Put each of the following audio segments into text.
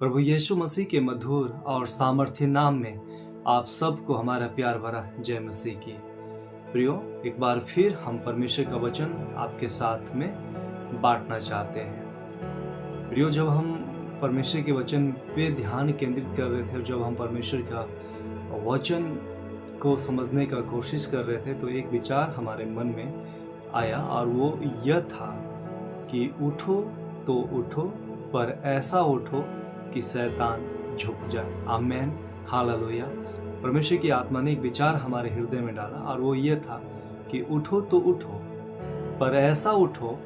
प्रभु यीशु मसीह के मधुर और सामर्थ्य नाम में आप सबको हमारा प्यार भरा जय मसीह की। प्रियो, एक बार फिर हम परमेश्वर का वचन आपके साथ में बांटना चाहते हैं। प्रियो, जब हम परमेश्वर के वचन पे ध्यान केंद्रित कर रहे थे, जब हम परमेश्वर का वचन को समझने का कोशिश कर रहे थे, तो एक विचार हमारे मन में आया और वो यह था कि उठो तो उठो, पर ऐसा उठो कि शैतान झुक जाए। आमेन, हालेलुया। परमेश्वर की आत्मा ने एक विचार हमारे हृदय में डाला और वो ये था कि उठो तो उठो, पर ऐसा उठो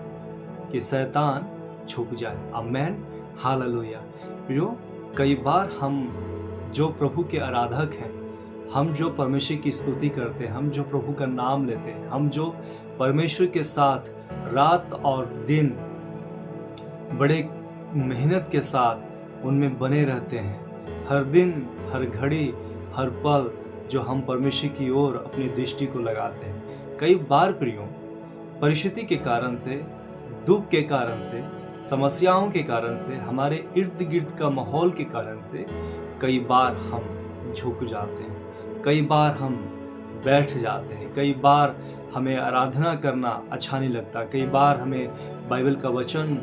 कि शैतान झुक जाए। आमेन, हालेलुया। प्रियो, कई बार हम जो प्रभु के आराधक हैं, हम जो परमेश्वर की स्तुति करते हैं, हम जो प्रभु का नाम लेते हैं, हम जो परमेश्वर के साथ रात और दिन बड़े मेहनत के साथ उनमें बने रहते हैं, हर दिन हर घड़ी हर पल जो हम परमेश्वर की ओर अपनी दृष्टि को लगाते हैं, कई बार प्रियो परिस्थिति के कारण से, दुख के कारण से, समस्याओं के कारण से, हमारे इर्द गिर्द का माहौल के कारण से कई बार हम झुक जाते हैं, कई बार हम बैठ जाते हैं, कई बार हमें आराधना करना अच्छा नहीं लगता, कई बार हमें बाइबल का वचन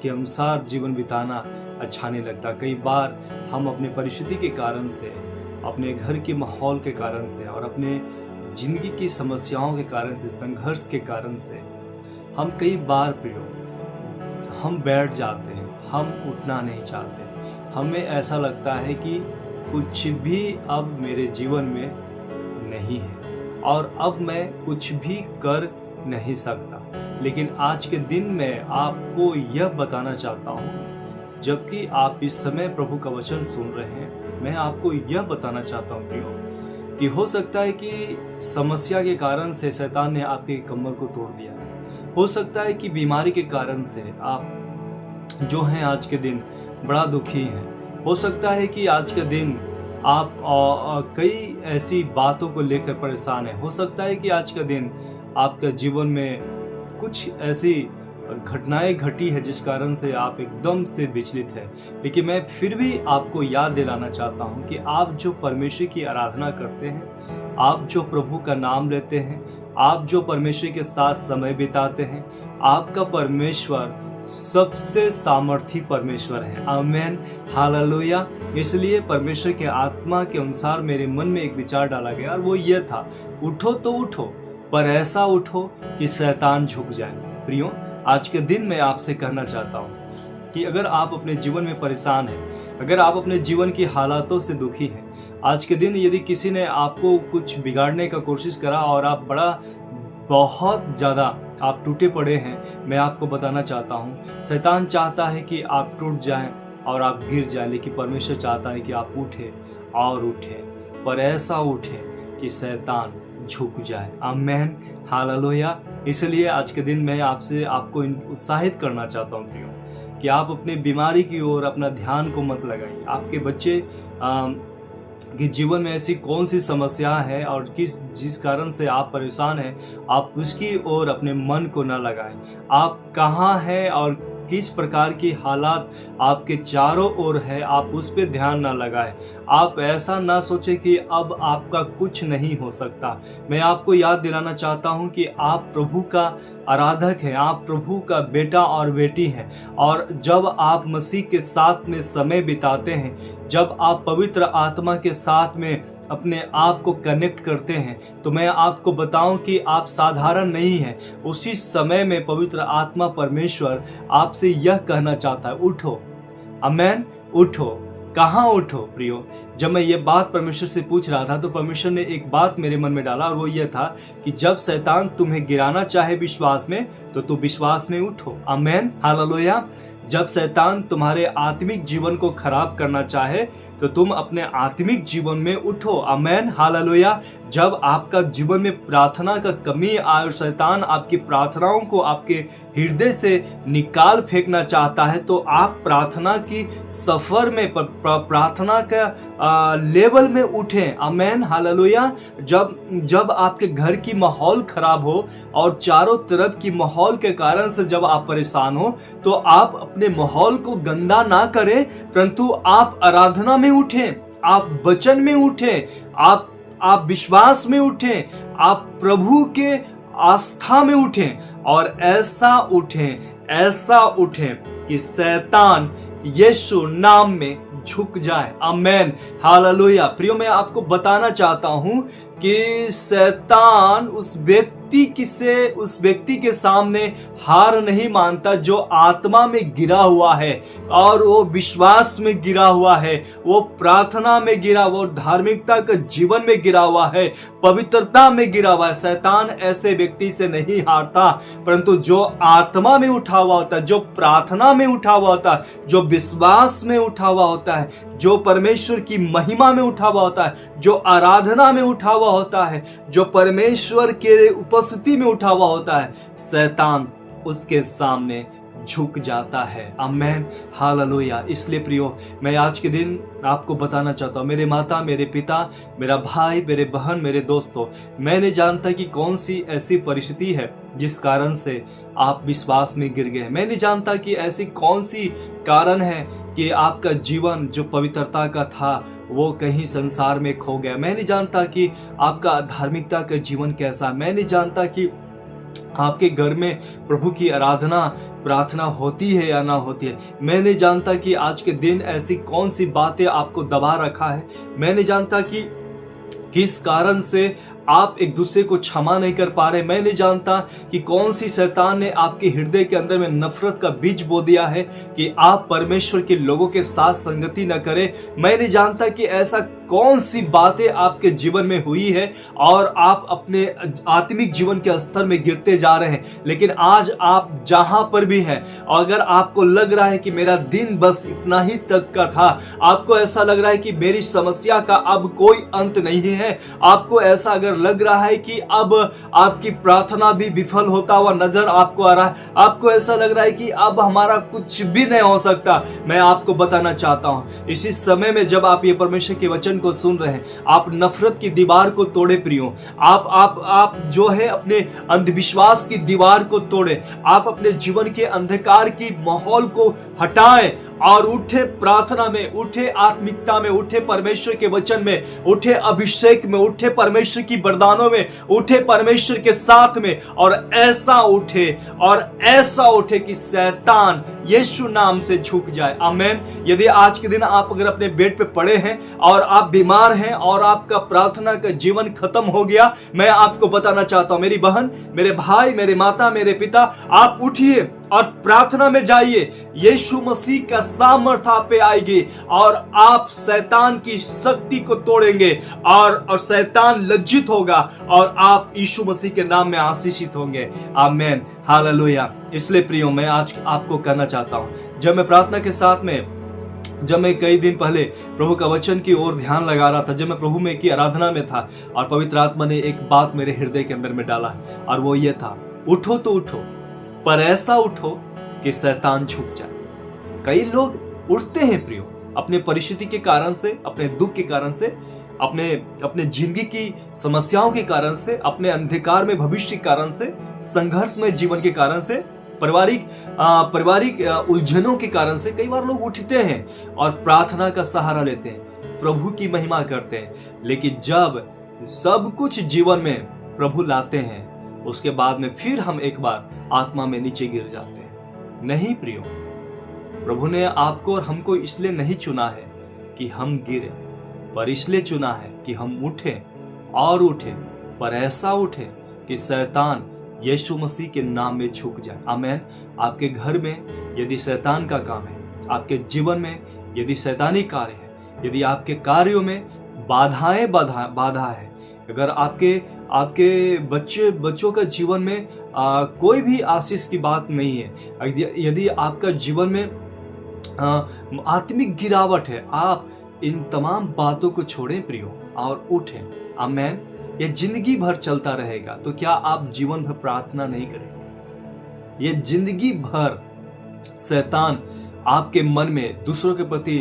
के अनुसार जीवन बिताना अच्छा नहीं लगता, कई बार हम अपने परिस्थिति के कारण से, अपने घर के माहौल के कारण से और अपने जिंदगी की समस्याओं के कारण से, संघर्ष के कारण से हम कई बार प्रियो हम बैठ जाते हैं, हम उठना नहीं चाहते। हमें ऐसा लगता है कि कुछ भी अब मेरे जीवन में नहीं है और अब मैं कुछ भी कर नहीं सकता। लेकिन आज के दिन में आपको यह बताना चाहता हूँ, जबकि आप इस समय प्रभु का वचन सुन रहे हैं, मैं आपको यह बताना चाहता हूँ प्रियो कि हो सकता है कि समस्या के कारण से शैतान ने आपके कमर को तोड़ दिया, हो सकता है कि बीमारी के कारण से आप जो हैं आज के दिन बड़ा दुखी हैं, हो सकता है कि आज के दिन आप कई ऐसी बातों को लेकर परेशान हैं, हो सकता है कि आज का दिन आपके जीवन में कुछ ऐसी घटनाएं घटी है जिस कारण से आप एकदम से विचलित हैं। लेकिन मैं फिर भी आपको याद दिलाना चाहता हूं कि आप जो परमेश्वर की आराधना करते हैं, आप जो प्रभु का नाम लेते हैं, आप जो परमेश्वर के साथ समय बिताते हैं, आपका परमेश्वर सबसे सामर्थी परमेश्वर है। आमेन, हालेलुया। इसलिए परमेश्वर के आत्मा के अनुसार मेरे मन में एक विचार डाला गया और वो ये था, उठो तो उठो, पर ऐसा उठो कि शैतान झुक जाए। प्रियो, आज के दिन मैं आपसे कहना चाहता हूँ कि अगर आप अपने जीवन में परेशान हैं, अगर आप अपने जीवन की हालातों से दुखी हैं, आज के दिन यदि किसी ने आपको कुछ बिगाड़ने का कोशिश करा और आप बहुत ज़्यादा आप टूटे पड़े हैं, मैं आपको बताना चाहता हूँ, शैतान चाहता है कि आप टूट जाएं और आप गिर जाएं, लेकिन परमेश्वर चाहता है कि आप उठे और उठे, पर ऐसा उठे कि शैतान झुक जाए। आमेन, हालेलुया। इसलिए आज के दिन मैं आपको उत्साहित करना चाहता हूँ प्रियो कि आप अपने बीमारी की ओर अपना ध्यान को मत लगाइए। आपके बच्चे कि जीवन में ऐसी कौन सी समस्या है और जिस कारण से आप परेशान हैं, आप उसकी ओर अपने मन को न लगाएं। आप कहाँ हैं और किस प्रकार की हालात आपके चारों ओर है, आप उस पर ध्यान ना लगाएं। आप ऐसा ना सोचें कि अब आपका कुछ नहीं हो सकता। मैं आपको याद दिलाना चाहता हूं कि आप प्रभु का आराधक हैं, आप प्रभु का बेटा और बेटी हैं, और जब आप मसीह के साथ में समय बिताते हैं, जब आप पवित्र आत्मा के साथ में अपने आप को कनेक्ट करते हैं, तो मैं आपको बताऊं कि आप साधारण नहीं हैं। उसी समय में पवित्र आत्मा परमेश्वर आपसे यह कहना चाहता है, उठो। आमेन, उठो। कहाँ उठो प्रियो? जब मैं ये बात परमेश्वर से पूछ रहा था तो परमेश्वर ने एक बात मेरे मन में डाला और वो ये था कि जब शैतान तुम्हें गिराना चाहे विश्वास में, तो तुम विश्वास में उठो। आमेन, हालेलुया। जब शैतान तुम्हारे आत्मिक जीवन को खराब करना चाहे तो तुम अपने आत्मिक जीवन में उठो। आमेन, हालेलुया। जब आपका जीवन में प्रार्थना का कमी आए और शैतान आपकी प्रार्थनाओं को आपके हृदय से निकाल फेंकना चाहता है, तो आप प्रार्थना की सफर में प्रार्थना का लेवल में उठें। आमेन, हालेलुया। जब आपके घर की माहौल खराब हो और चारों तरफ की माहौल के कारण से जब आप परेशान हो, तो आप अपने माहौल को गंदा ना करें, परंतु आप आराधना में उठें, आप वचन में उठें, आप विश्वास में उठें, आप प्रभु के आस्था में उठें और ऐसा उठें कि शैतान यीशु नाम में झुक जाए। आमेन, हालेलुया। प्रियो, मैं आपको बताना चाहता हूं कि शैतान उस व्यक्ति के सामने हार नहीं मानता जो आत्मा में गिरा हुआ है और वो विश्वास में गिरा हुआ है, वो प्रार्थना में गिरा, वो धार्मिकता के जीवन में गिरा हुआ है, पवित्रता में गिरा हुआ है। शैतान ऐसे व्यक्ति से नहीं हारता, परंतु जो आत्मा में उठा हुआ होता है, जो प्रार्थना में उठा हुआ होता है, जो विश्वास में उठा हुआ होता है, जो परमेश्वर की महिमा में उठा हुआ होता है, जो आराधना में उठा हुआ होता है, जो परमेश्वर के उपस्थिति में उठा हुआ होता है, शैतान उसके सामने झुक जाता है। आमेन, हालेलुया। इसलिए प्रियो, मैं आज के दिन आपको बताना चाहता हूँ, मेरे माता, मेरे पिता, मेरा भाई, मेरे बहन, मेरे दोस्तों, मैं नहीं जानता कि कौन सी ऐसी परिस्थिति है जिस कारण से आप विश्वास में गिर गए। मैं नहीं जानता कि ऐसी कौन सी कारण है कि आपका जीवन जो पवित्रता का था वो कहीं संसार में खो गया। मैं नहीं जानता कि आपका धार्मिकता का जीवन कैसा। मैं नहीं जानता कि आपके घर में प्रभु की आराधना प्रार्थना होती है या ना होती है। मैं नहीं जानता कि आज के दिन ऐसी कौन सी बातें आपको दबा रखा है। मैं नहीं जानता कि किस कारण से आप एक दूसरे को क्षमा नहीं कर पा रहे। मैं नहीं जानता कि कौन सी शैतान ने आपके हृदय के अंदर में नफरत का बीज बो दिया है कि आप परमेश्वर के लोगों के साथ संगति न करें। मैं नहीं जानता कि ऐसा कौन सी बातें आपके जीवन में हुई है और आप अपने आत्मिक जीवन के स्तर में गिरते जा रहे हैं। लेकिन आज आप जहां पर भी हैं, अगर आपको लग रहा है कि मेरा दिन बस इतना ही तक का था, आपको ऐसा लग रहा है कि मेरी समस्या का अब कोई अंत नहीं है, आपको ऐसा अगर लग रहा है कि अब आपकी प्रार्थना भी विफल होता हुआ नजर आपको आ रहा है, आपको ऐसा लग रहा है कि अब हमारा कुछ भी नहीं हो सकता, मैं आपको बताना चाहता हूं, इसी समय में जब आप ये परमेश्वर के वचन को सुन रहे हैं, आप नफरत की दीवार को तोड़े प्रियो। आप जो है अपने अंधविश्वास की दीवार को तोड़े, आप अपने जीवन के अंधकार की माहौल को हटाएं और उठे प्रार्थना में, उठे आत्मिकता में, उठे परमेश्वर के वचन में, उठे अभिषेक में, उठे परमेश्वर की वरदानों में, उठे परमेश्वर के साथ में और ऐसा उठे कि शैतान यीशु नाम से झुक जाए। आमेन। यदि आज के दिन आप अगर अपने बेड पे पड़े हैं और आप बीमार हैं और आपका प्रार्थना का जीवन खत्म हो गया, मैं आपको बताना चाहता हूं, मेरी बहन, मेरे भाई, मेरे माता, मेरे पिता, आप उठिए और प्रार्थना में जाइए। यीशु मसीह का सामर्थ्य आप पे आएगी और आप शैतान की शक्ति को तोड़ेंगे और शैतान लज्जित होगा और आप यीशु मसीह के नाम में आशीषित होंगे। आमेन, हालेलुया। इसलिए प्रियो, मैं आज आपको कहना चाहता हूं, जब मैं प्रार्थना के साथ में, जब मैं कई दिन पहले प्रभु का वचन की ओर ध्यान लगा रहा था, जब मैं प्रभु में की आराधना में था और पवित्र आत्मा ने एक बात मेरे हृदय के अंदर में डाला और वो ये था, उठो तो उठो, पर ऐसा उठो कि शैतान झुक जाए। कई लोग उठते हैं प्रियो, अपने परिस्थिति के कारण से, अपने दुख के कारण से, अपने जिंदगी की समस्याओं के कारण से, अपने अंधकार में भविष्य के कारण से, संघर्ष में जीवन के कारण से, पारिवारिक उलझनों के कारण से कई बार लोग उठते हैं और प्रार्थना का सहारा लेते हैं, प्रभु की महिमा करते हैं। लेकिन जब सब कुछ जीवन में प्रभु लाते हैं, उसके बाद में फिर हम एक बार आत्मा में नीचे गिर जाते हैं। नहीं प्रियो, प्रभु ने आपको और हमको इसलिए नहीं चुना है कि हम गिरे, पर इसलिए चुना है कि हम उठें और उठें, पर ऐसा उठें कि शैतान यीशु मसीह के नाम में झुक जाए। आमेन। आपके घर में यदि शैतान का काम है, आपके जीवन में यदि शैतानी कार्य है, यदि आपके कार्यों में बाधा है, अगर आपके बच्चों का जीवन में कोई भी आशीष की बात नहीं है, यदि आपका जीवन में आत्मिक गिरावट है, आप इन तमाम बातों को छोड़ें प्रियो और उठें। आमेन। ये जिंदगी भर चलता रहेगा तो क्या आप जीवन भर प्रार्थना नहीं करेंगे? ये जिंदगी भर शैतान आपके मन में दूसरों के प्रति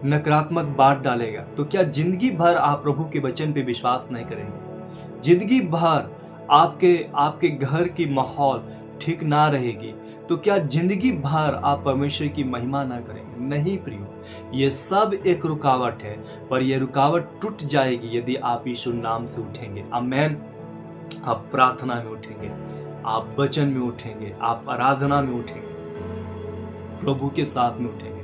नकारात्मक बात डालेगा तो क्या जिंदगी भर आप प्रभु के वचन पे विश्वास नहीं करेंगे? जिंदगी भर आपके घर की माहौल ठीक ना रहेगी तो क्या जिंदगी भर आप परमेश्वर की महिमा ना करेंगे? नहीं प्रियो, ये सब एक रुकावट है, पर यह रुकावट टूट जाएगी यदि आप यीशु नाम से उठेंगे। आमेन। आप प्रार्थना में उठेंगे, आप वचन में उठेंगे, आप आराधना में उठेंगे, प्रभु के साथ में उठेंगे,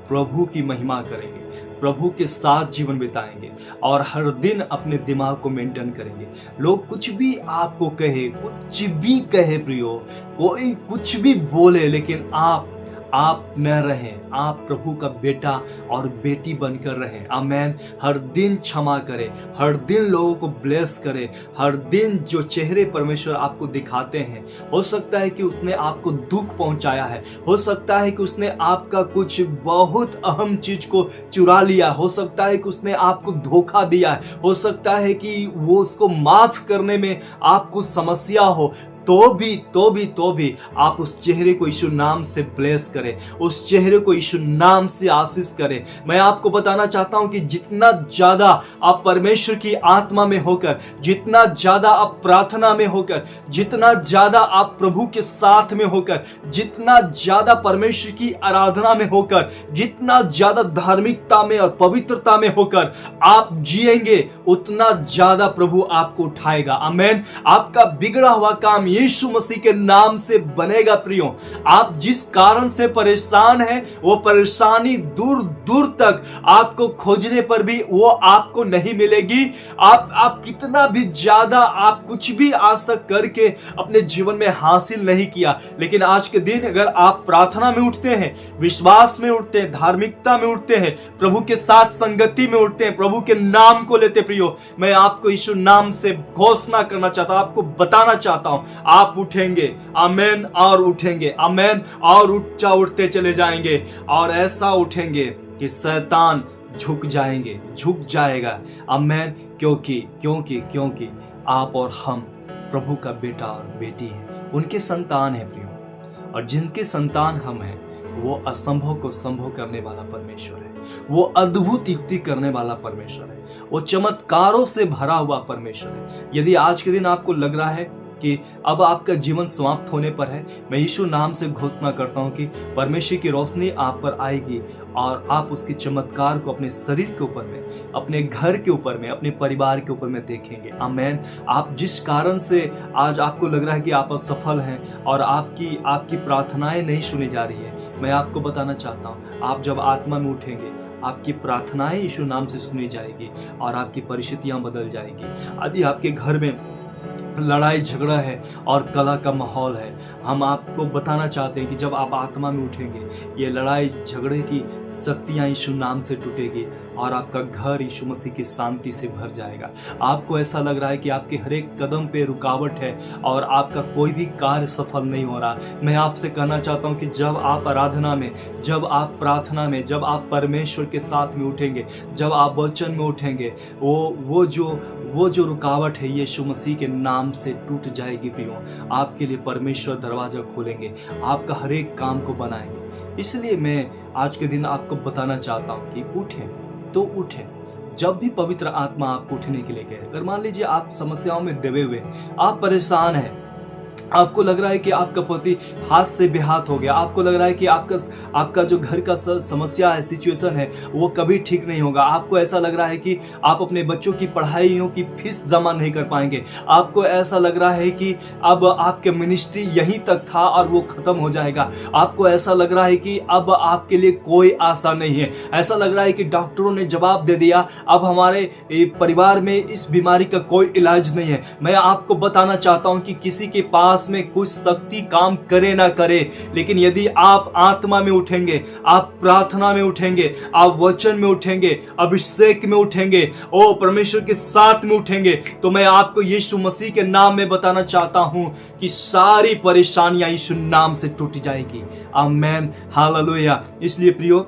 प्रभु की महिमा करेंगे, प्रभु के साथ जीवन बिताएंगे और हर दिन अपने दिमाग को मेंटेन करेंगे। लोग कुछ भी आपको कहे, कुछ भी कहे प्रियो, कोई कुछ भी बोले, लेकिन आप न रहें, आप प्रभु का बेटा और बेटी बनकर रहें। आमेन। हर दिन क्षमा करें, हर दिन लोगों को ब्लेस करें, हर दिन जो चेहरे परमेश्वर आपको दिखाते हैं, हो सकता है कि उसने आपको दुख पहुंचाया है, हो सकता है कि उसने आपका कुछ बहुत अहम चीज को चुरा लिया, हो सकता है कि उसने आपको धोखा दिया है, हो सकता है कि वो उसको माफ करने में आपको समस्या हो, तो भी आप उस चेहरे को यीशु नाम से ब्लेस करें, उस चेहरे को यीशु नाम से आशीष करें। मैं आपको बताना चाहता हूं कि जितना ज्यादा आप परमेश्वर की आत्मा में होकर, जितना ज्यादा आप प्रार्थना में होकर, जितना ज्यादा आप प्रभु के साथ में होकर, जितना ज्यादा परमेश्वर की आराधना में होकर, जितना ज्यादा धार्मिकता में और पवित्रता में होकर आप जिएंगे, उतना ज्यादा प्रभु आपको उठाएगा। आमेन। आपका बिगड़ा हुआ काम यीशु मसीह के नाम से बनेगा प्रियो। आप जिस कारण से परेशान हैं, वो परेशानी दूर दूर तक आपको खोजने पर भी वो आपको नहीं मिलेगी। आप कितना भी ज्यादा आप कुछ भी आज तक करके अपने जीवन में हासिल नहीं किया, लेकिन आज के दिन अगर आप प्रार्थना में उठते हैं, विश्वास में उठते हैं, धार्मिकता में उठते हैं, प्रभु के साथ संगति में उठते हैं, प्रभु के नाम को लेते प्रियो, मैं आपको यीशु नाम से घोषणा करना चाहता हूं, आपको बताना चाहता हूं, आप उठेंगे। आमेन। और उठेंगे। आमेन। और ऊंचा उठते चले जाएंगे और ऐसा उठेंगे कि शैतान झुक जाएगा। आमेन। क्योंकि आप और हम प्रभु का बेटा और बेटी हैं, उनके संतान हैं प्रियो। और जिनके संतान हम हैं, वो असंभव को संभव करने वाला परमेश्वर है, वो अद्भुत युक्ति करने वाला परमेश्वर है, वो चमत्कारों से भरा हुआ परमेश्वर है। यदि आज के दिन आपको लग रहा है कि अब आपका जीवन समाप्त होने पर है, मैं यीशु नाम से घोषणा करता हूं कि परमेश्वर की रोशनी आप पर आएगी और आप उसके चमत्कार को अपने शरीर के ऊपर में, अपने घर के ऊपर में, अपने परिवार के ऊपर में देखेंगे। आमेन। आप जिस कारण से आज आपको लग रहा है कि आप असफल हैं और आपकी प्रार्थनाएं नहीं सुनी जा रही है, मैं आपको बताना चाहता हूं, आप जब आत्मा में उठेंगे, आपकी प्रार्थनाएं यीशु नाम से सुनी जाएगी और आपकी परिस्थितियां बदल जाएगी। यदि आपके घर में लड़ाई झगड़ा है और कलह का माहौल है, हम आपको बताना चाहते हैं कि जब आप आत्मा में उठेंगे, ये लड़ाई झगड़े की शक्तियां यीशु नाम से टूटेगी और आपका घर यीशु मसीह की शांति से भर जाएगा। आपको ऐसा लग रहा है कि आपके हर एक कदम पे रुकावट है और आपका कोई भी कार्य सफल नहीं हो रहा, मैं आपसे कहना चाहता हूं कि जब आप आराधना में, जब आप प्रार्थना में, जब आप परमेश्वर के साथ में उठेंगे, जब आप वचन में उठेंगे, वो जो रुकावट है यीशु मसीह के नाम से टूट जाएगी प्रियो। आपके लिए परमेश्वर दरवाजा खोलेंगे, आपका हर एक काम को बनाएंगे। इसलिए मैं आज के दिन आपको बताना चाहता हूं कि उठें तो उठें। जब भी पवित्र आत्मा आपको उठने के लिए कहे, अगर मान लीजिए आप समस्याओं में दबे हुए, आप परेशान हैं, आपको लग रहा है कि आपका पति हाथ से बेहाथ हो गया, आपको लग रहा है कि आपका जो घर का समस्या है, सिचुएशन है, वो कभी ठीक नहीं होगा, आपको ऐसा लग रहा है कि आप अपने बच्चों की पढ़ाइयों की फीस जमा नहीं कर पाएंगे, आपको ऐसा लग रहा है कि अब आपके मिनिस्ट्री यहीं तक था और वो खत्म हो जाएगा, आपको ऐसा लग रहा है कि अब आपके लिए कोई आशा नहीं है, ऐसा लग रहा है कि डॉक्टरों ने जवाब दे दिया, अब हमारे परिवार में इस बीमारी का कोई इलाज नहीं है। मैं आपको बताना चाहता हूं कि किसी के पास में कुछ शक्ति काम करे ना करे, लेकिन यदि आप आत्मा में उठेंगे, आप प्रार्थना में उठेंगे, आप वचन में उठेंगे, अभिषेक में उठेंगे, ओ परमेश्वर के साथ में उठेंगे, तो मैं आपको यीशु मसीह के नाम में बताना चाहता हूं कि सारी परेशानियां यीशु नाम से टूट जाएगी। आमेन। हालेलुया। इसलिए प्रियो,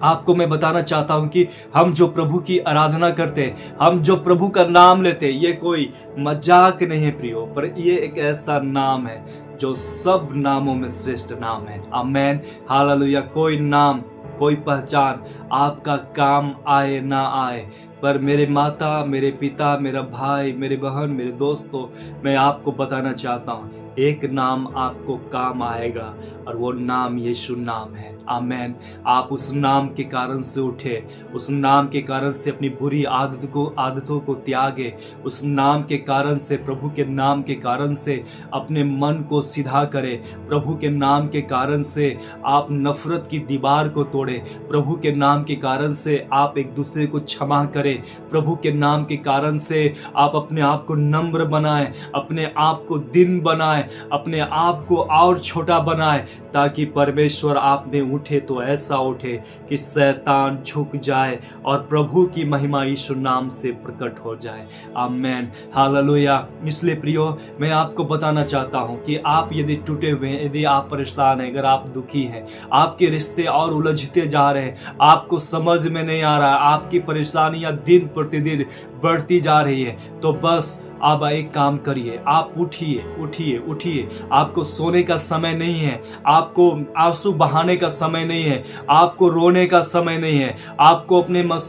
आपको मैं बताना चाहता हूं कि हम जो प्रभु की आराधना करते हैं, हम जो प्रभु का नाम लेते हैं, ये कोई मजाक नहीं है प्रियो, पर ये एक ऐसा नाम है जो सब नामों में श्रेष्ठ नाम है। आमेन। हालेलुया। कोई नाम, कोई पहचान आपका काम आए ना आए, पर मेरे माता, मेरे पिता, मेरा भाई, मेरे बहन, मेरे दोस्तों, मैं आपको बताना चाहता हूँ एक नाम आपको काम आएगा और वो नाम यीशु नाम है। आमेन। आप उस नाम के कारण से उठे, उस नाम के कारण से अपनी बुरी आदतों को त्यागे, उस नाम के कारण से, प्रभु के नाम के कारण से अपने मन को सीधा करे, प्रभु के नाम के कारण से आप नफरत की दीवार को तोड़े, प्रभु के नाम के कारण से आप एक दूसरे को क्षमा करें, प्रभु के नाम के कारण से आप अपने आप को नम्र बनाएं, अपने आप को दिन बनाएं, अपने आप को और छोटा बनाएं, ताकि परमेश्वर आप में उठे तो ऐसा उठे कि शैतान झुक जाए और प्रभु की महिमा यीशु नाम से प्रकट हो जाए। आमेन, हालेलुया। इसलिए प्रियो, मैं आपको बताना चाहता हूं कि आप यदि टूटे हुए हैं, यदि आप परेशान हैं, अगर आप दुखी हैं, आपके रिश्ते और उलझते जा रहे हैं, आपको समझ में नहीं आ रहा, आपकी परेशानियां दिन प्रतिदिन बढ़ती जा रही है, तो बस अब एक काम करिए, आप उठिए उठिए उठिए। आपको सोने का समय नहीं है, आपको आंसू बहाने का समय नहीं है, आपको रोने का समय नहीं है, आपको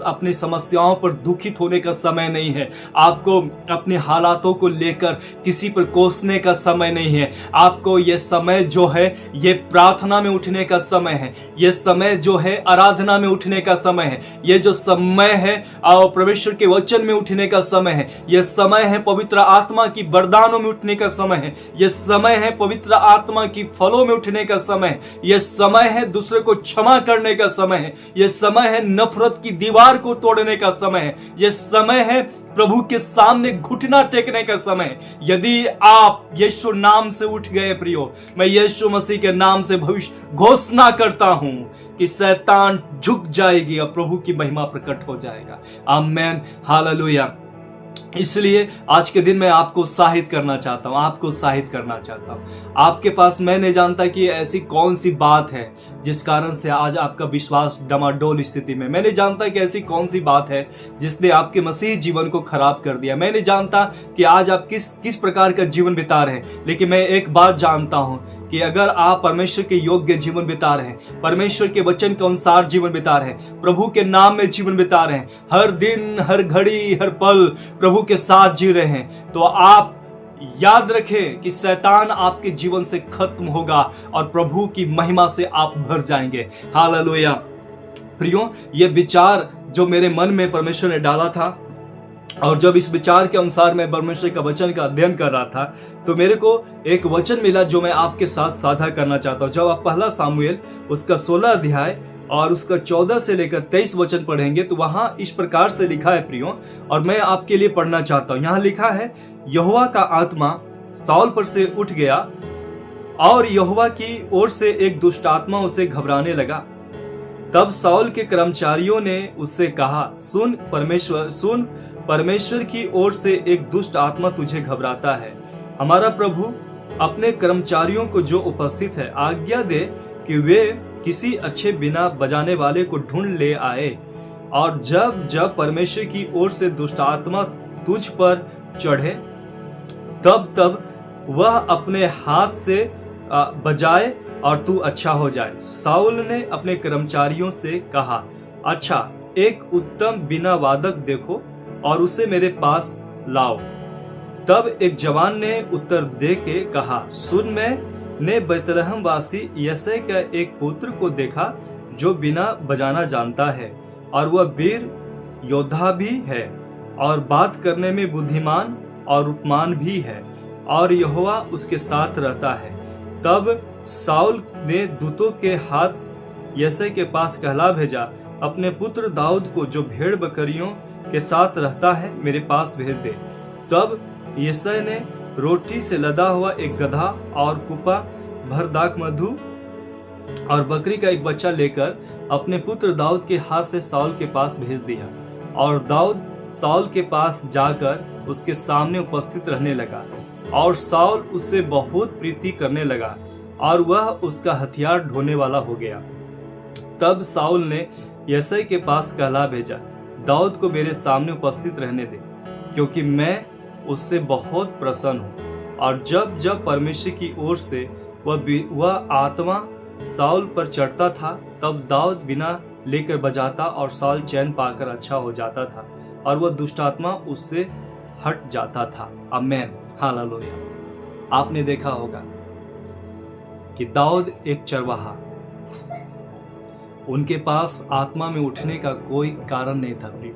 अपनी समस्याओं पर दुखित होने का समय नहीं है, आपको अपने हालातों को लेकर किसी पर कोसने का समय नहीं है। आपको ये समय जो है, ये प्रार्थना में उठने का समय है, ये समय जो है आराधना में उठने का समय है, ये जो समय है परमेश्वर के वचन में उठने का समय है, ये समय है पवित्र आत्मा की वरदानों में उठने का समय है, यह समय है पवित्र आत्मा की फलों में उठने का समय है, यह समय है दूसरे को क्षमा करने का समय है, यह समय है नफरत की दीवार को तोड़ने का समय है, यह समय है प्रभु के सामने घुटना टेकने का समय है। यदि आप यीशु नाम से उठ गए प्रियो, मैं यीशु मसीह के नाम से भविष्य घोषणा करता हूं कि शैतान झुक जाएगी और प्रभु की महिमा प्रकट हो जाएगा। आमेन, हालेलुया। इसलिए आज के दिन मैं आपको उत्साहित करना चाहता हूं, आपके पास मैं नहीं जानता कि ऐसी कौन सी बात है जिस कारण से आज आपका विश्वास डमाडोल स्थिति में, मैं नहीं जानता कि ऐसी कौन सी बात है जिसने आपके मसीह जीवन को खराब कर दिया, मैं नहीं जानता कि आज आप किस प्रकार का जीवन बिता रहे हैं, लेकिन मैं एक बात जानता हूं कि अगर आप परमेश्वर के योग्य जीवन बिता रहे हैं, परमेश्वर के वचन के अनुसार जीवन बिता रहे हैं, प्रभु के नाम में जीवन बिता रहे हैं, हर दिन हर घड़ी हर पल प्रभु के साथ जी रहे हैं, तो आप याद रखें कि शैतान आपके जीवन से खत्म होगा और प्रभु की महिमा से आप भर जाएंगे। हालेलुया। प्रियो, ये विचार जो मेरे मन में परमेश्वर ने डाला था, और जब इस विचार के अनुसार मैं परमेश्वर का वचन का अध्ययन कर रहा था, तो मेरे को एक वचन मिला जो मैं आपके साथ साझा करना चाहता हूं। जब आप पहला सामुएल उसका 16 अध्याय और उसका 14 से लेकर 23 वचन पढ़ेंगे, तो वहां इस प्रकार से लिखा है प्रियो, और मैं आपके लिए पढ़ना चाहता हूं। यहां लिखा है, यहोवा का आत्मा साउल पर से उठ गया और यहोवा की ओर से एक दुष्ट आत्मा उसे घबराने लगा। तब साउल के कर्मचारियों ने उससे कहा, सुन परमेश्वर की ओर से एक दुष्ट आत्मा तुझे घबराता है। हमारा प्रभु अपने कर्मचारियों को जो उपस्थित है आज्ञा दे कि वे किसी अच्छे बिना बजाने वाले को ढूंढ ले आए, और जब जब परमेश्वर की ओर से दुष्ट आत्मा तुझ पर चढ़े तब तब वह अपने हाथ से बजाए और तू अच्छा हो जाए। साउल ने अपने कर्मचारियों से कहा, अच्छा, एक उत्तम बिना वादक देखो और उसे मेरे पास लाओ। तब एक जवान ने उत्तर दे के कहा, सुन, मैंने बैतलहम वासी यशै का एक पुत्र को देखा जो बिना बजाना जानता है, और वह वीर योद्धा भी है और बात करने में बुद्धिमान और उपमान भी है, और यहोवा उसके साथ रहता है। तब साउल ने दूतों के हाथ यशै के पास कहला भेजा, अपने पुत्र दाऊद को जो भेड़ बकरियों के साथ रहता है मेरे पास भेज दे। तब यशै ने रोटी से लदा हुआ एक गधा और कुप्पा भर दाख मधु और बकरी का एक बच्चा लेकर अपने पुत्र दाऊद के हाथ से साउल के पास भेज दिया, और दाऊद साउल के पास जाकर उसके सामने उपस्थित रहने लगा, और साउल उससे बहुत प्रीति करने लगा और वह उसका हथियार ढोने वाला हो गया। तब साउल ने यशै के पास कहला भेजा, दाऊद को मेरे सामने उपस्थित रहने दे, क्योंकि मैं उससे बहुत प्रसन्न हूँ। और जब जब परमेश्वर की ओर से वह आत्मा साउल पर चढ़ता था, तब दाऊद बिना लेकर बजाता और साउल चैन पाकर अच्छा हो जाता था, और वह दुष्ट आत्मा उससे हट जाता था। आमेन, हालेलुया। आपने देखा होगा कि दाऊद एक चरवाहा, उनके पास आत्मा में उठने का कोई कारण नहीं था प्रिय।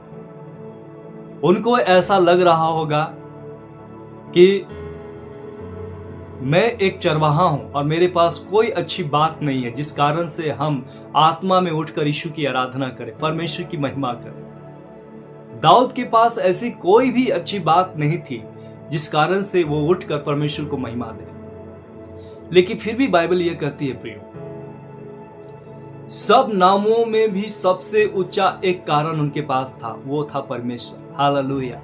उनको ऐसा लग रहा होगा कि मैं एक चरवाहा हूं और मेरे पास कोई अच्छी बात नहीं है जिस कारण से हम आत्मा में उठकर यीशु की आराधना करें, परमेश्वर की महिमा करें। दाऊद के पास ऐसी कोई भी अच्छी बात नहीं थी जिस कारण से वो उठकर परमेश्वर को महिमा दे। लेकिन फिर भी बाइबल यह कहती है प्रियो, सब नामों में भी सबसे ऊंचा एक कारण उनके पास था, वो था परमेश्वर। हालेलुया।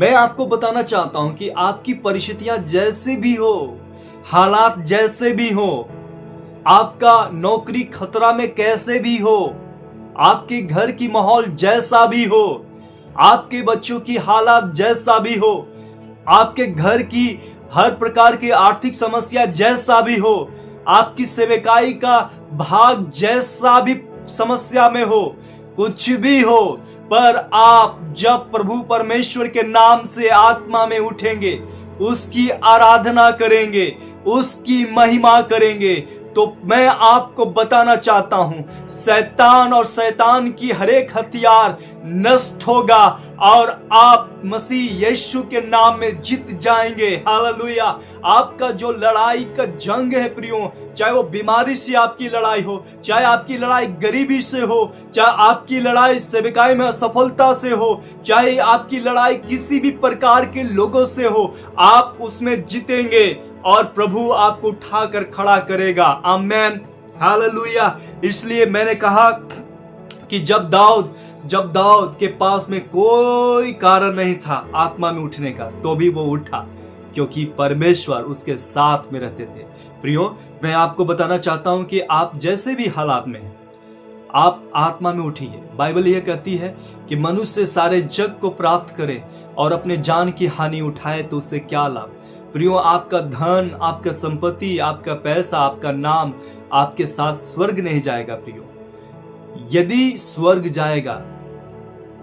मैं आपको बताना चाहता हूं कि आपकी परिस्थितियां जैसे भी हो, हालात जैसे भी हो, आपका नौकरी खतरा में कैसे भी हो, आपके घर की माहौल जैसा भी हो, आपके बच्चों की हालात जैसा भी हो, आपके घर की हर प्रकार की आर्थिक समस्या जैसा भी हो, आपकी सेवकाई का भाग जैसा भी समस्या में हो, कुछ भी हो, पर आप जब प्रभु परमेश्वर के नाम से आत्मा में उठेंगे, उसकी आराधना करेंगे, उसकी महिमा करेंगे, तो मैं आपको बताना चाहता हूं, शैतान और शैतान की हर एक हथियार नष्ट होगा और आप मसीह यीशु के नाम में जीत जाएंगे। हालेलुया। आपका जो लड़ाई का जंग है प्रियो, चाहे वो बीमारी से आपकी लड़ाई हो, चाहे आपकी लड़ाई गरीबी से हो, चाहे आपकी लड़ाई सेवकाई में असफलता से हो, चाहे आपकी लड़ाई किसी भी प्रकार के लोगों से हो, आप उसमें जीतेंगे और प्रभु आपको उठाकर खड़ा करेगा। आमेन। हालेलुया। इसलिए मैंने कहा कि जब दाऊद के पास में कोई कारण नहीं था आत्मा में उठने का, तो भी वो उठा क्योंकि परमेश्वर उसके साथ में रहते थे। प्रियो, मैं आपको बताना चाहता हूं कि आप जैसे भी हालात में हैं, आप आत्मा में उठिए। बाइबल यह कहती है कि मनुष्य सारे जग को प्राप्त करे और अपने जान की हानि उठाए तो उससे क्या लाभ। प्रियो, आपका धन, आपका संपत्ति, आपका पैसा, आपका नाम आपके साथ स्वर्ग नहीं जाएगा प्रियो। यदि स्वर्ग जाएगा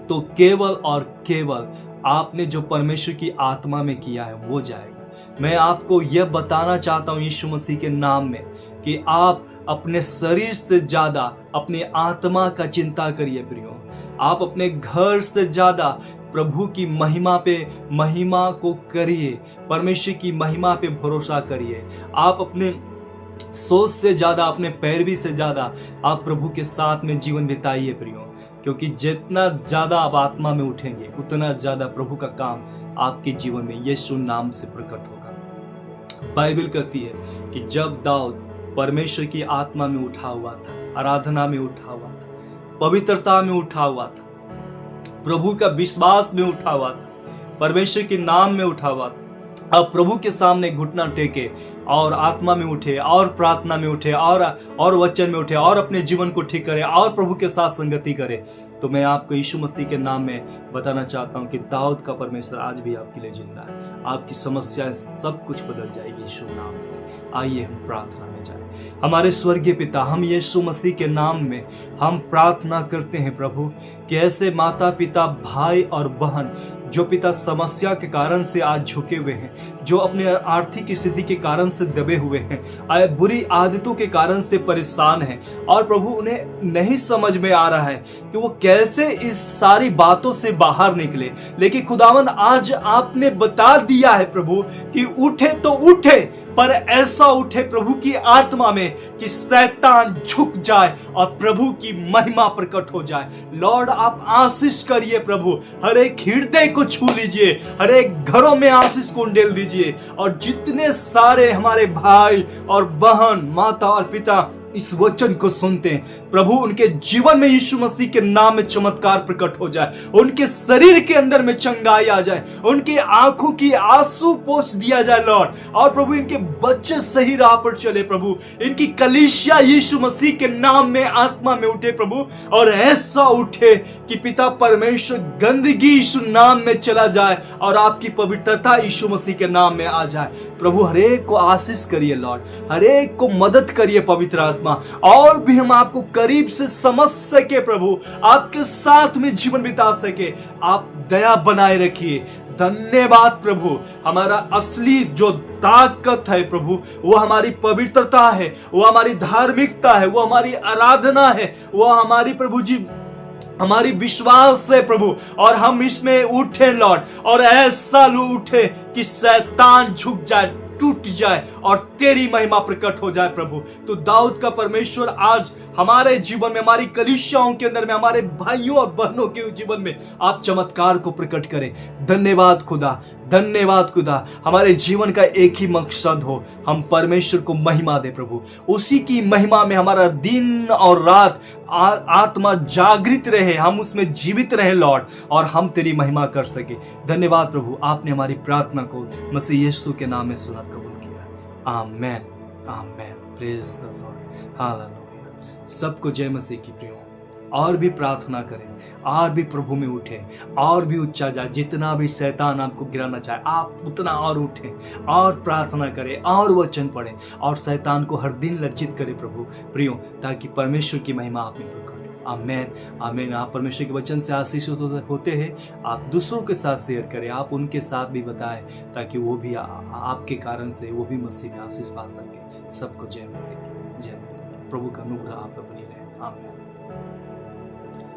तो केवल और केवल आपने जो परमेश्वर की आत्मा में किया है वो जाएगा। मैं आपको यह बताना चाहता हूं यीशु मसीह के नाम में कि आप अपने शरीर से ज्यादा अपनी आत्मा का चिंता करिए प्रियो। आप अपने घर से ज्यादा प्रभु की महिमा को करिए, परमेश्वर की महिमा पे भरोसा करिए। आप अपने सोच से ज्यादा, अपने पैरवी से ज्यादा आप प्रभु के साथ में जीवन बिताइए प्रियो, क्योंकि जितना ज्यादा आप आत्मा में उठेंगे उतना ज्यादा प्रभु का काम आपके जीवन में यीशु नाम से प्रकट होगा। बाइबल कहती है कि जब दाऊद परमेश्वर की आत्मा में उठा हुआ था, आराधना में उठा हुआ था, पवित्रता में उठा हुआ था, प्रभु का विश्वास में उठा हुआ था, परमेश्वर के नाम में उठा हुआ था, अब प्रभु के सामने घुटना टेके और आत्मा में उठे और प्रार्थना में उठे और वचन में उठे और अपने जीवन को ठीक करे और प्रभु के साथ संगति करे, तो मैं आपको यीशु मसीह के नाम में बताना चाहता हूं कि दाऊद का परमेश्वर आज भी आपके लिए जिंदा है। आपकी समस्याएं सब कुछ बदल जाएगी यीशु नाम से। आइए हम प्रार्थना में जाएं। हमारे स्वर्गीय पिता, हम यीशु मसीह के नाम में हम प्रार्थना करते हैं प्रभु कि ऐसे माता पिता, भाई और बहन जो पिता समस्या के कारण से आज झुके हुए हैं, जो अपने आर्थिक स्थिति के कारण से दबे हुए हैं, बुरी आदतों के कारण से परेशान हैं और प्रभु उन्हें नहीं समझ में आ रहा है कि वो कैसे इस सारी बातों से बाहर निकले, लेकिन खुदावन आज आपने बता दिया है प्रभु कि उठे तो उठे, पर ऐसा उठे प्रभु की आत्मा में कि शैतान झुक जाए और प्रभु की महिमा प्रकट हो जाए। लॉर्ड, आप आशीष करिए प्रभु, हर एक हृदय को छू लीजिए, हर एक घरों में आशीष को उंडेल दीजिए और जितने सारे हमारे भाई और बहन, माता और पिता इस वचन को सुनते हैं प्रभु, उनके जीवन में यीशु मसीह के नाम में चमत्कार प्रकट हो जाए, उनके शरीर के अंदर में चंगाई आ जाए, उनकी आंखों की आंसू पोंछ दिया जाए लॉर्ड, और प्रभु इनके बच्चे सही राह पर चले प्रभु, इनकी कलीसिया यीशु मसीह के नाम में आत्मा में उठे प्रभु, और ऐसा उठे कि पिता परमेश्वर गंदगी यीशु नाम में चला जाए और आपकी पवित्रता यीशु मसीह के नाम में आ जाए प्रभु। हरेक को आशीष करिए लॉर्ड, हरेक को मदद करिए पवित्र आत्मा, और भी हम आपको करीब से समझ सके प्रभु, आपके साथ में जीवन बिता सके। आप दया बनाए रखिए, धन्यवाद प्रभु। हमारा असली जो ताकत है प्रभु, वो हमारी पवित्रता है, वो हमारी धार्मिकता है, वो हमारी आराधना है, वो हमारी प्रभु जी हमारी विश्वास है प्रभु। और हम इसमें उठे लॉर्ड, और ऐसा उठे कि शैतान झुक जाए, टूट जाए और तेरी महिमा प्रकट हो जाए प्रभु। तो दाऊद का परमेश्वर आज हमारे जीवन में, हमारी कलीसियाओं के अंदर में, हमारे भाइयों और बहनों के जीवन में आप चमत्कार को प्रकट करें। धन्यवाद खुदा, धन्यवाद खुदा। हमारे जीवन का एक ही मकसद हो, हम परमेश्वर को महिमा दे प्रभु। उसी की महिमा में हमारा दिन और रात आत्मा जागृत रहे, हम उसमें जीवित रहे लॉर्ड, और हम तेरी महिमा कर सके। धन्यवाद प्रभु, आपने हमारी प्रार्थना को मसीह यीशु के नाम में सुना कबूल किया। Amen, amen. Praise the Lord, hallelujah. सबको जय मसीह की प्रियो। और भी प्रार्थना करें, और भी प्रभु में उठे, और भी ऊंचा जाए। जितना भी शैतान आपको गिराना चाहे, आप उतना और उठें, और प्रार्थना करें, और वचन पढ़ें, और शैतान को हर दिन लज्जित करें प्रभु प्रियो, ताकि परमेश्वर की महिमा आप में प्रकट। आमेन, आमेन। आप परमेश्वर के वचन से आशीषित होते हैं। आप दूसरों के साथ शेयर करें, आप उनके साथ भी बताएं, ताकि वो भी आपके कारण से वो भी मसीह में आशीष पा सके। सबको जय मसीह, जय मसीह। प्रभु का अनुग्रह आप पर बनी रहे। आमीन।